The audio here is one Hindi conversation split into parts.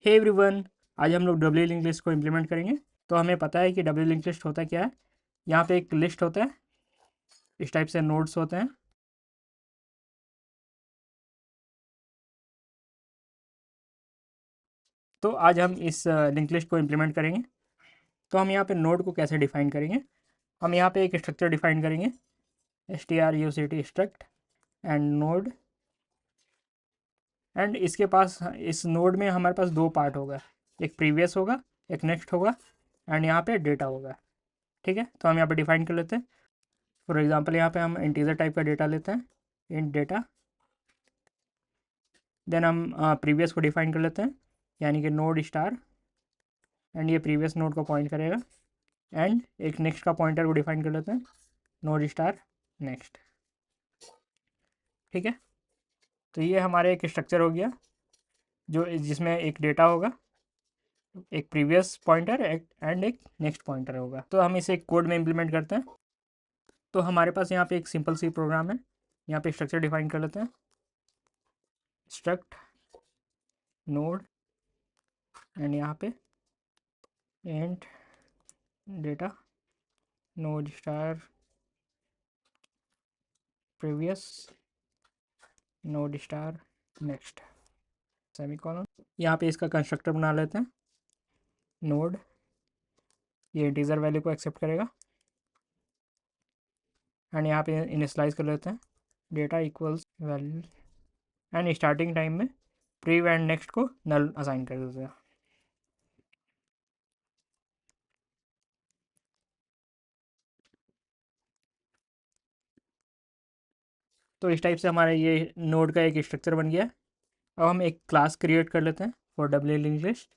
हे एवरीवन, आज हम लोग डब्ल्यू लिंक लिस्ट को इम्प्लीमेंट करेंगे। तो हमें पता है कि डब्ल्यू लिंक लिस्ट होता क्या है। यहाँ पे एक लिस्ट होता है, इस टाइप से नोड्स होते हैं। तो आज हम इस लिंक लिस्ट को इम्प्लीमेंट करेंगे। तो हम यहाँ पे नोड को कैसे डिफाइन करेंगे, हम यहाँ पे एक स्ट्रक्चर डिफाइन करेंगे, struct struct and node. And इसके पास, इस नोड में हमारे पास दो पार्ट होगा, एक प्रीवियस होगा, एक नेक्स्ट होगा, एंड यहाँ पे डेटा होगा। ठीक है, तो हम यहाँ पे डिफाइन कर लेते हैं। फॉर एग्जांपल यहाँ पे हम इंटीजर टाइप का डेटा लेते हैं, इंट डेटा। देन हम प्रीवियस को डिफाइन कर लेते हैं, यानी कि नोड स्टार, एंड ये प्रीवियस नोड को पॉइंट करेगा। एंड एक नेक्स्ट का पॉइंटर को डिफाइन कर लेते हैं, नोड स्टार नेक्स्ट। ठीक है, तो ये हमारे एक स्ट्रक्चर हो गया, जो जिसमें एक डेटा होगा, एक प्रीवियस पॉइंटर एंड एक नेक्स्ट पॉइंटर होगा। तो हम इसे कोड में इम्प्लीमेंट करते हैं। तो हमारे पास यहाँ पे एक सिंपल सी प्रोग्राम है। यहाँ पे स्ट्रक्चर डिफाइन कर लेते हैं, स्ट्रक्ट नोड, एंड यहाँ पे int data node star previous node star next semicolon. यहाँ पे इसका कंस्ट्रक्टर बना लेते हैं, नोड, ये इंटीजर वैल्यू को एक्सेप्ट करेगा। एंड यहाँ पे इनिशियलाइज कर लेते हैं, data equals value, and starting time में प्रीव एंड नेक्स्ट को नल असाइन कर देते हैं। तो इस टाइप से हमारा ये नोड का एक स्ट्रक्चर बन गया। अब हम एक क्लास क्रिएट कर लेते हैं for W link list.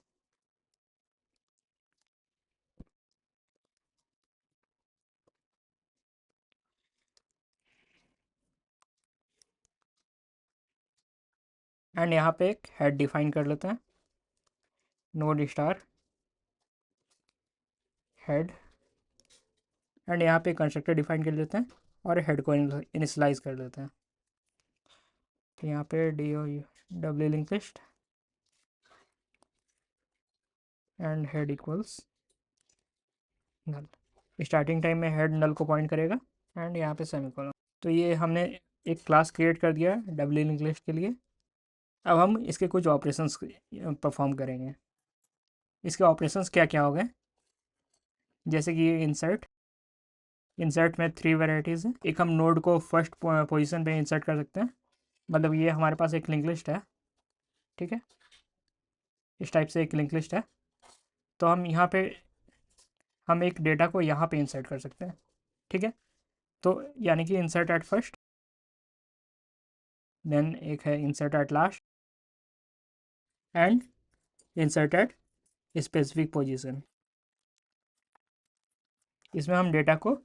And यहाँ पे एक हेड डिफाइन कर लेते हैं, नोड स्टार हेड। एंड यहाँ पे कंस्ट्रक्टर डिफाइन कर लेते हैं और हेड को इनिशियलाइज कर लेते हैं। तो यहाँ पे doubly link list and head equals null. Starting time में हेड नल को पॉइंट करेगा, एंड यहाँ पे सेमीकोलन। तो ये हमने एक क्लास क्रिएट कर दिया है डब्ल्यू लिंक लिस्ट के लिए। अब हम इसके कुछ ऑपरेशंस परफॉर्म करेंगे। इसके ऑपरेशंस क्या क्या हो गए, जैसे कि इंसर्ट। इंसर्ट में 3 वेराइटीज़ हैं। एक, हम नोड को फर्स्ट पोजीशन पे इंसर्ट कर सकते हैं, मतलब ये हमारे पास एक लिंक लिस्ट है। ठीक है, इस टाइप से एक लिंक लिस्ट है। तो हम यहाँ पे हम एक डेटा को यहाँ पे इंसर्ट कर सकते हैं। ठीक है, तो यानी कि इंसर्ट एट फर्स्ट, देन एक है insert at last, and insert at specific position. इसमें हम डेटा को,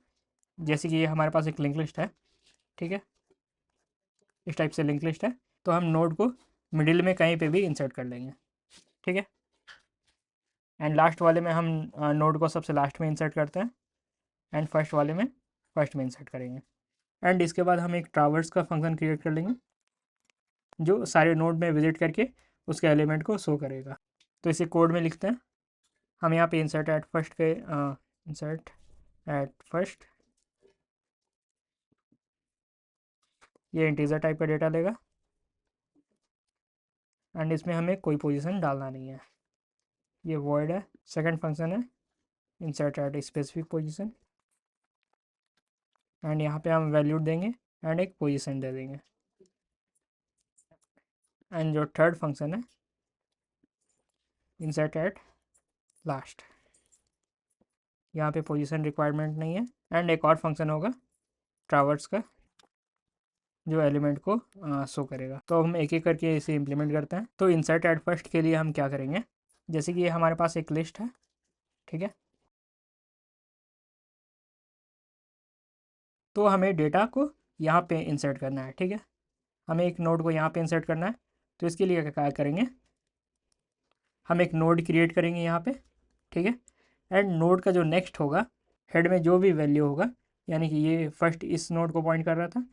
जैसे कि ये हमारे पास एक लिंक लिस्ट है, ठीक है, इस टाइप से लिंक लिस्ट है, तो हम नोड को मिडिल में कहीं पे भी इंसर्ट कर लेंगे। ठीक है, एंड लास्ट वाले में हम नोड को सबसे लास्ट में इंसर्ट करते हैं, एंड फर्स्ट वाले में फर्स्ट में इंसर्ट करेंगे। एंड इसके बाद हम एक ट्रावर्स का फंक्शन क्रिएट कर लेंगे, जो सारे नोड में विजिट करके उसके एलिमेंट को शो करेगा। तो इसे कोड में लिखते हैं। हम यहाँ पे इंसर्ट एट फर्स्ट के इंसर्ट एट फर्स्ट, ये इंटीजर टाइप का डेटा लेगा, एंड इसमें हमें कोई पोजीशन डालना नहीं है, ये वॉइड है। सेकंड फंक्शन है insert at specific position, and यहाँ पे हम वैल्यू देंगे एंड एक पोजीशन दे देंगे। एंड जो थर्ड फंक्शन है इंसर्ट एट लास्ट, यहाँ पे पोजीशन रिक्वायरमेंट नहीं है। एंड एक और फंक्शन होगा ट्रावर्स का, जो एलिमेंट को शो करेगा। तो हम एक एक करके इसे इम्प्लीमेंट करते हैं। तो इंसर्ट एट फर्स्ट के लिए हम क्या करेंगे, जैसे कि ये हमारे पास एक लिस्ट है, ठीक है, तो हमें डेटा को यहाँ पे इंसर्ट करना है। ठीक है, हमें एक नोड को यहाँ पे इंसर्ट करना है। तो इसके लिए क्या करेंगे, हम एक नोड क्रिएट करेंगे यहाँ पे, ठीक है, एंड नोड का जो नेक्स्ट होगा, हेड में जो भी वैल्यू होगा, यानी कि ये फर्स्ट इस नोड को पॉइंट कर रहा था,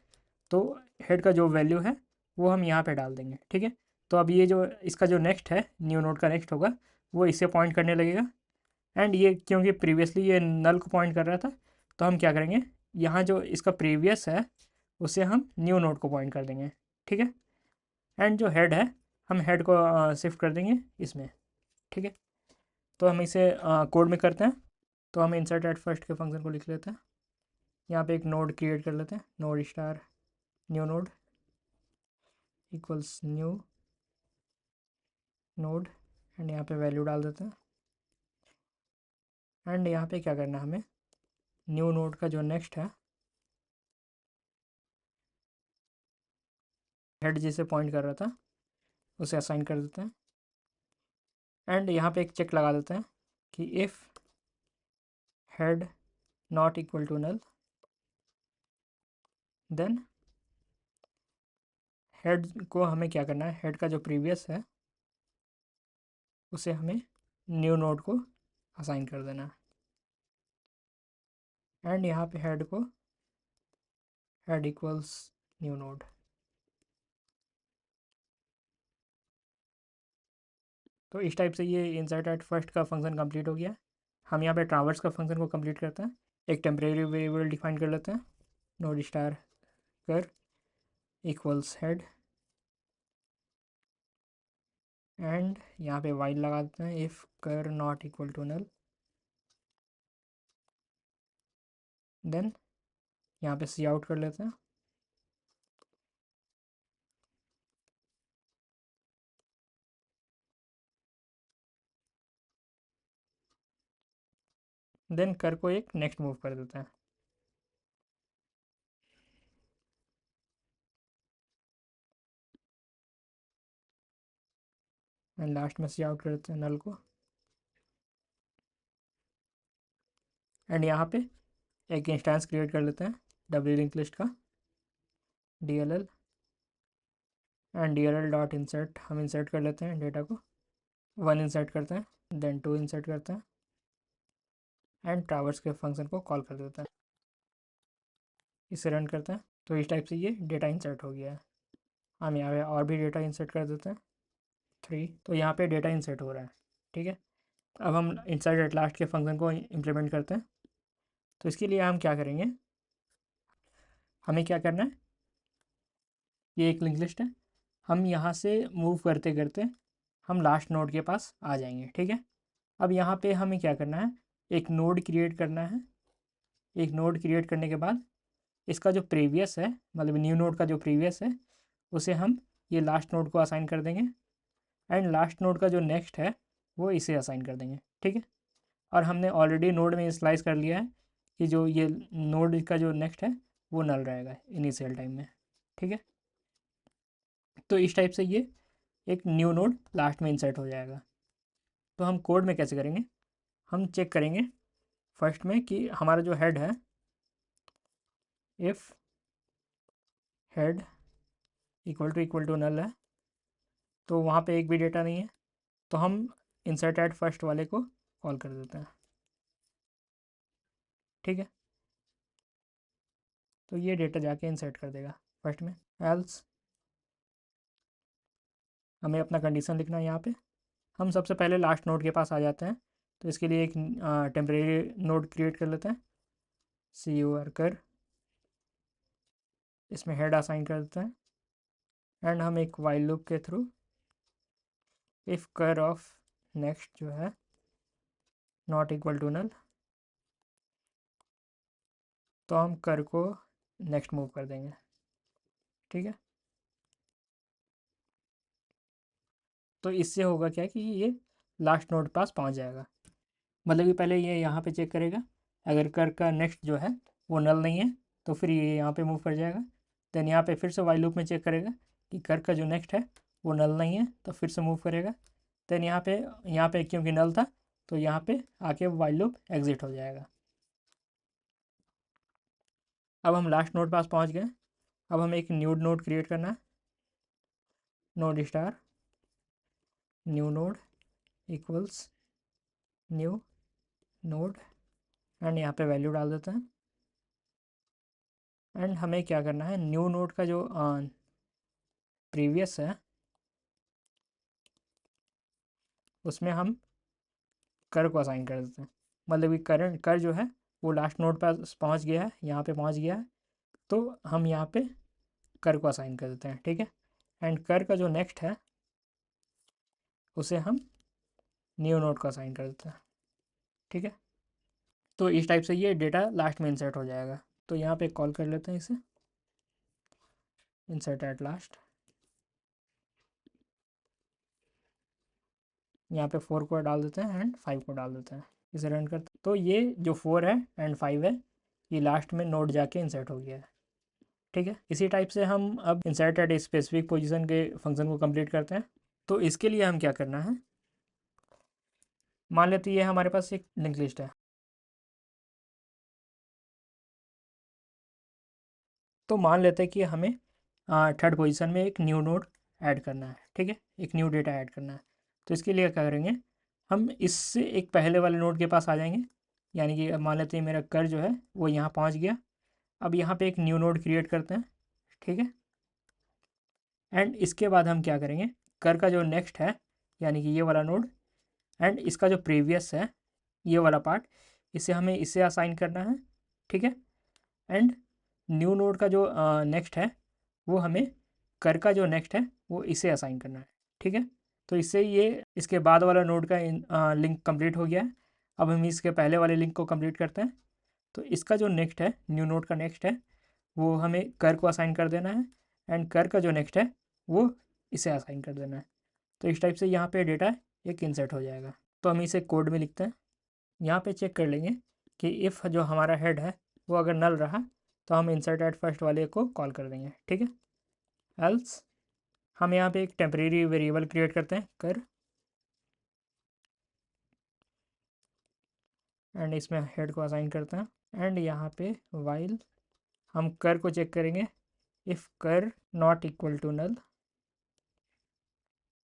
तो हेड का जो वैल्यू है वो हम यहाँ पे डाल देंगे। ठीक है, तो अब ये जो इसका जो नेक्स्ट है, न्यू नोड का नेक्स्ट होगा, वो इसे पॉइंट करने लगेगा। एंड ये क्योंकि प्रीवियसली ये नल को पॉइंट कर रहा था, तो हम क्या करेंगे, यहाँ जो इसका प्रीवियस है उसे हम न्यू नोड को पॉइंट कर देंगे। ठीक है। एंड जो हेड है, हम हेड को शिफ्ट कर देंगे इसमें। ठीक है। तो हम इसे कोड में करते हैं। तो हम इंसर्ट एट फर्स्ट के फंक्शन को लिख लेते हैं। यहाँ पे एक नोड क्रिएट कर लेते हैं, node star new node equals new node. And यहाँ पे वैल्यू डाल देते हैं। एंड यहाँ पे क्या करना है, हमें न्यू नोड का जो नेक्स्ट है, हेड जिसे पॉइंट कर रहा था, उसे असाइन कर देते हैं। एंड यहाँ पे एक चेक लगा देते हैं कि if head not equal to null, then head को हमें क्या करना है, हेड का जो प्रीवियस है उसे हमें न्यू नोड को असाइन कर देना है। एंड यहाँ पे हेड को हेड इक्वल्स न्यू नोड। तो इस टाइप से ये इंसर्ट एट फर्स्ट का फंक्शन कंप्लीट हो गया। हम यहाँ पे ट्रावर्स का फंक्शन को कंप्लीट करते हैं। एक टेम्परेरी वेरिएबल डिफाइन कर लेते हैं, node star cur equals head. And यहाँ पे वाइल लगा देते हैं, if cur not equal to null, then यहाँ पे सी आउट कर लेते हैं। देन कर को एक नेक्स्ट मूव कर देते हैं। एंड लास्ट में सी आउट कर देते हैं नल को। एंड यहाँ पे एक इंस्टेंस क्रिएट कर लेते हैं डब्ल्यू लिंक लिस्ट का, D L L. And D L L dot insert हम इंसर्ट कर लेते हैं डेटा को, 1 इंसर्ट करते हैं, देन 2 इंसर्ट करते हैं। एंड ट्रावर्स के फंक्शन को कॉल कर देते हैं, इसे रन करते हैं। तो इस टाइप से ये डेटा इंसर्ट हो गया है। हम यहाँ पे और भी डेटा इंसर्ट कर देते हैं, 3। तो यहाँ पे डेटा इंसर्ट हो रहा है। ठीक है। अब हम इंसर्ट एट लास्ट के फंक्शन को इम्प्लीमेंट करते हैं। तो इसके लिए हम क्या करेंगे, हमें क्या करना है, ये एक लिंक लिस्ट है, हम यहाँ से मूव करते करते हम लास्ट नोड के पास आ जाएंगे। ठीक है। अब यहाँ पे हमें क्या करना है, एक नोड क्रिएट करना है। एक नोड क्रिएट करने के बाद इसका जो प्रीवियस है, मतलब न्यू नोड का जो प्रीवियस है, उसे हम ये लास्ट नोड को असाइन कर देंगे। एंड लास्ट नोड का जो नेक्स्ट है वो इसे असाइन कर देंगे। ठीक है। और हमने ऑलरेडी नोड में स्लाइस कर लिया है कि जो ये नोड का जो नेक्स्ट है वो नल रहेगा इनिशियल टाइम में। ठीक है। तो इस टाइप से ये एक न्यू नोड लास्ट में इंसर्ट हो जाएगा। तो हम कोड में कैसे करेंगे, हम चेक करेंगे फर्स्ट में कि हमारा जो हेड है, if head equal to null है, तो वहाँ पे एक भी डेटा नहीं है, तो हम इंसर्ट एट फर्स्ट वाले को कॉल कर देते हैं। ठीक है। तो ये डेटा जाके इंसर्ट कर देगा फर्स्ट में। एल्स हमें अपना कंडीशन लिखना है। यहाँ पे हम सबसे पहले लास्ट नोड के पास आ जाते हैं। तो इसके लिए एक टेम्परेरी नोड क्रिएट कर लेते हैं, सी यू आर कर, इसमें हेड असाइन कर देते हैं। एंड हम एक वाइल लूप के थ्रू इफ़ कर ऑफ नेक्स्ट जो है नॉट इक्वल टू नल, तो हम कर को नेक्स्ट मूव कर देंगे। ठीक है। तो इससे होगा क्या कि ये लास्ट नोड पास पहुंच जाएगा। मतलब कि पहले ये यहाँ पे चेक करेगा, अगर कर का नेक्स्ट जो है वो नल नहीं है तो फिर ये यहाँ पे मूव कर जाएगा। देन यहाँ पे फिर से वाइल लूप में चेक करेगा कि कर का जो नेक्स्ट है वो नल नहीं है तो फिर से मूव करेगा। देन यहाँ पे क्योंकि नल था तो यहाँ पे आके वाइल लूप एग्जिट हो जाएगा। अब हम लास्ट नोड पास पहुँच गए। अब हमें एक न्यू नोड क्रिएट करना है, node star new node equals new node. And यहाँ पे वैल्यू डाल देते हैं। एंड हमें क्या करना है, न्यू नोड का जो प्रीवियस है उसमें हम कर को असाइन कर देते हैं। मतलब कि करंट कर जो है वो लास्ट नोड पर पहुंच गया है, यहाँ पे पहुंच गया है, तो हम यहाँ पे कर को असाइन कर देते हैं, ठीक है। एंड कर का जो नेक्स्ट है उसे हम न्यू नोड को असाइन कर देते हैं, ठीक है। तो इस टाइप से ये डेटा लास्ट में इंसर्ट हो जाएगा। तो यहाँ पे कॉल कर लेते हैं इसे, इंसर्ट एट लास्ट। यहाँ पे 4 को डाल देते हैं एंड 5 को डाल देते हैं, इसे रन करते हैं। तो ये जो 4 है एंड 5 है ये लास्ट में नोड जाके इंसर्ट हो गया है, ठीक है। इसी टाइप से हम अब इंसर्ट एट स्पेसिफिक पोजीशन के फंक्शन को कंप्लीट करते हैं। तो इसके लिए हम क्या करना है, मान लेते ये हमारे पास एक लिंक लिस्ट है। तो मान लेते हैं कि हमें थर्ड पोजीशन में एक न्यू नोड ऐड करना है, ठीक है, एक न्यू डेटा ऐड करना है। तो इसके लिए क्या करेंगे, हम इससे एक पहले वाले नोड के पास आ जाएंगे। यानी कि अब मान लेते हैं मेरा कर जो है वो यहाँ पहुँच गया। अब यहाँ पे एक न्यू नोड क्रिएट करते हैं, ठीक है। एंड इसके बाद हम क्या करेंगे, कर का जो नेक्स्ट है यानी कि ये वाला नोड एंड इसका जो प्रीवियस है ये वाला पार्ट, इसे हमें इसे असाइन करना है, ठीक है। एंड न्यू नोड का जो नेक्स्ट है वो हमें कर का जो नेक्स्ट है वो इसे असाइन करना है, ठीक है। तो इससे ये इसके बाद वाला नोड का लिंक कंप्लीट हो गया है। अब हम इसके पहले वाले लिंक को कंप्लीट करते हैं। तो इसका जो नेक्स्ट है, न्यू नोड का नेक्स्ट है, वो हमें कर को असाइन कर देना है एंड कर का जो नेक्स्ट है वो इसे असाइन कर देना है। तो इस टाइप से यहाँ पे डेटा एक इंसर्ट हो जाएगा। तो हम इसे कोड में लिखते हैं। यहाँ पे चेक कर लेंगे कि इफ़ जो हमारा हेड है वो अगर नल रहा तो हम इंसर्ट एट फर्स्ट वाले को कॉल कर देंगे, ठीक है। एल्स हम यहाँ पे एक टेम्परेरी वेरिएबल क्रिएट करते हैं कर, एंड इसमें हेड को असाइन करते हैं। एंड यहाँ पे वाइल हम कर को चेक करेंगे, if cur not equal to null.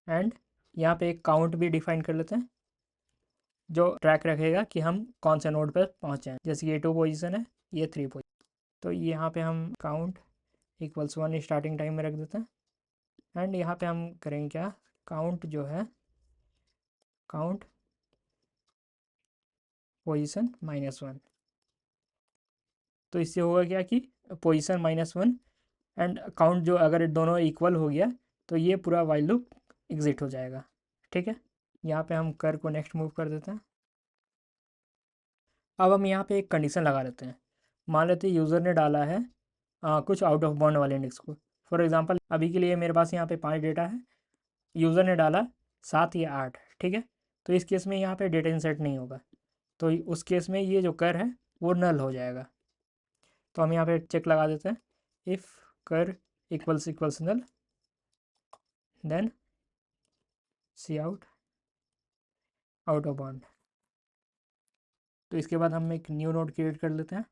And यहाँ पे एक काउंट भी डिफाइन कर लेते हैं जो ट्रैक रखेगा कि हम कौन से नोड पर पहुँचे हैं। जैसे ये 2 पोजीशन है, ये 3 पोजीशन। तो यहाँ पे हम काउंट इक्वल्स 1 स्टार्टिंग टाइम में रख देते हैं। एंड यहाँ पे हम करेंगे क्या, काउंट जो है काउंट पोजीशन -1। तो इससे होगा क्या कि पोजीशन -1 एंड काउंट जो अगर दोनों इक्वल हो गया तो ये पूरा वाइल लूप एग्जिट हो जाएगा, ठीक है। यहाँ पे हम कर को नेक्स्ट मूव कर देते हैं। अब हम यहाँ पे एक कंडीशन लगा लेते हैं। मान लेते हैं यूज़र ने डाला है कुछ आउट ऑफ बाउंड वाले इंडेक्स को। फॉर एग्जांपल अभी के लिए मेरे पास यहाँ पे 5 डेटा है, यूज़र ने डाला 7 या 8, ठीक है। तो इस केस में यहाँ पे डेटा इंसर्ट नहीं होगा। तो उस केस में ये जो कर है वो नल हो जाएगा। तो हम यहाँ पे चेक लगा देते हैं, if cur equals null then C out of bound. तो इसके बाद हम एक न्यू नोड क्रिएट कर लेते हैं,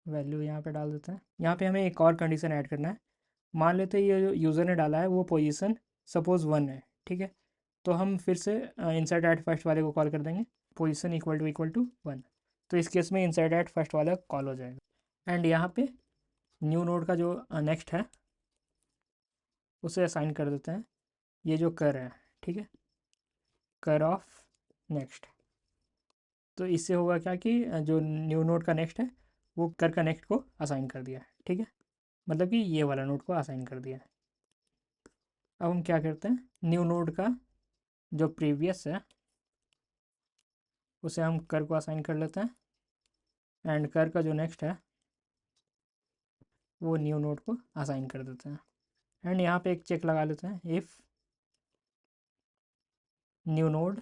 वैल्यू यहाँ पे डाल देते हैं। यहाँ पे हमें एक और कंडीशन ऐड करना है। मान लेते हैं ये जो यूज़र ने डाला है वो पोजीशन सपोज़ 1 है, ठीक है। तो हम फिर से इंसर्ट एट फर्स्ट वाले को कॉल कर देंगे, पोजीशन इक्वल टू 1। तो इस केस में इंसर्ट एट फर्स्ट वाला कॉल हो जाएगा। एंड यहाँ पे न्यू नोड का जो नेक्स्ट है उसे असाइन कर देते हैं ये जो कर है, ठीक है, कर ऑफ नेक्स्ट। तो इससे होगा क्या कि जो न्यू नोड का नेक्स्ट है वो कर का नेक्स्ट को असाइन कर दिया है, ठीक है। मतलब कि ये वाला नोड को असाइन कर दिया है। अब हम क्या करते हैं, न्यू नोड का जो प्रीवियस है उसे हम कर को असाइन कर लेते हैं एंड कर का जो नेक्स्ट है वो न्यू नोड को असाइन कर देते हैं। एंड यहाँ पे एक चेक लगा लेते हैं, इफ़ न्यू नोड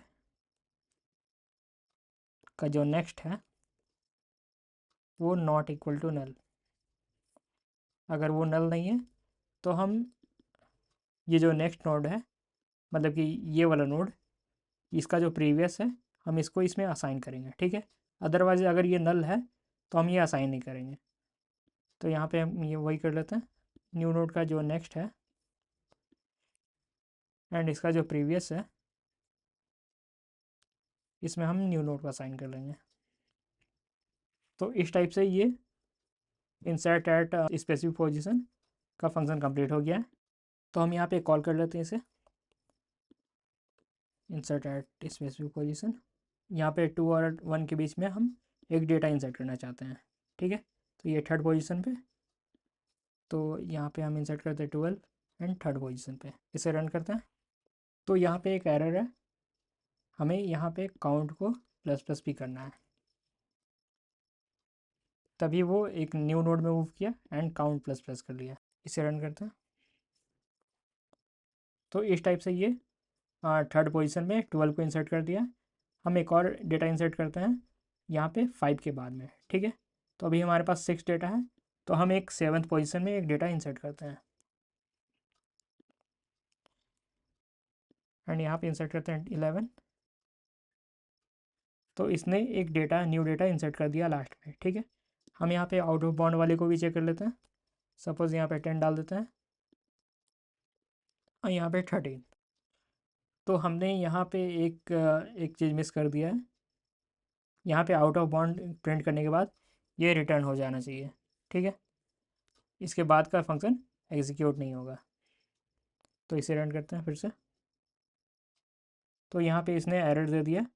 का जो नेक्स्ट है वो नॉट इक्वल टू नल। अगर वो नल नहीं है तो हम ये जो नेक्स्ट नोड है मतलब कि ये वाला नोड, इसका जो प्रीवियस है हम इसको इसमें असाइन करेंगे, ठीक है। अदरवाइज अगर ये नल है तो हम ये असाइन नहीं करेंगे। तो यहाँ पे हम ये वही कर लेते हैं, न्यू नोड का जो नेक्स्ट है एंड इसका जो प्रीवियस है इसमें हम न्यू नोड को असाइन कर लेंगे। तो इस टाइप से ये इंसर्ट एट स्पेसिफिक पोजीशन का फंक्शन कंप्लीट हो गया है। तो हम यहाँ पे कॉल कर लेते हैं इसे, इंसर्ट एट स्पेसिफिक पोजीशन। यहाँ पे 2 और 1 के बीच में हम एक डेटा इंसर्ट करना चाहते हैं, ठीक है। तो ये थर्ड पोजीशन पे, तो यहाँ पे हम इंसर्ट करते हैं 12 एंड थर्ड पोजीशन पे। इसे रन करते हैं तो यहाँ पे एक एरर है, हमें यहाँ पे काउंट को प्लस प्लस भी करना है, तभी वो एक न्यू नोड में मूव किया एंड काउंट प्लस प्लस कर लिया। इसे रन करते हैं तो इस टाइप से ये थर्ड पोजीशन में 12 को इंसर्ट कर दिया। हम एक और डेटा इंसर्ट करते हैं यहाँ पे 5 के बाद में, ठीक है। तो अभी हमारे पास 6 डेटा है, तो हम एक 7th पोजीशन में एक डेटा इंसर्ट करते हैं एंड यहाँ पे इंसर्ट करते हैं 11। तो इसने एक डेटा न्यू डेटा इंसर्ट कर दिया लास्ट में, ठीक है। हम यहाँ पे आउट ऑफ बाउंड वाले को भी चेक कर लेते हैं। सपोज़ यहाँ पे 10 डाल देते हैं और यहाँ पे 13। तो हमने यहाँ पे एक चीज़ मिस कर दिया है, यहाँ पे आउट ऑफ बाउंड प्रिंट करने के बाद ये रिटर्न हो जाना चाहिए, ठीक है। इसके बाद का फंक्शन एग्जीक्यूट नहीं होगा। तो इसे रन करते हैं फिर से, तो यहाँ पे इसने एरर दे दिया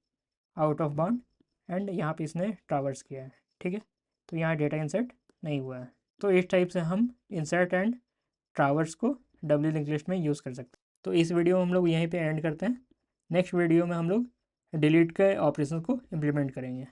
आउट ऑफ बाउंड एंड यहाँ पे इसने ट्रावर्स किया है, ठीक है। तो यहाँ डेटा इंसर्ट नहीं हुआ है। तो इस टाइप से हम इंसर्ट एंड ट्रावर्स को डब्ल्यू लिंक लिस्ट में यूज़ कर सकते हैं। तो इस वीडियो में हम लोग यहीं पे एंड करते हैं। नेक्स्ट वीडियो में हम लोग डिलीट के ऑपरेशन को इम्प्लीमेंट करेंगे।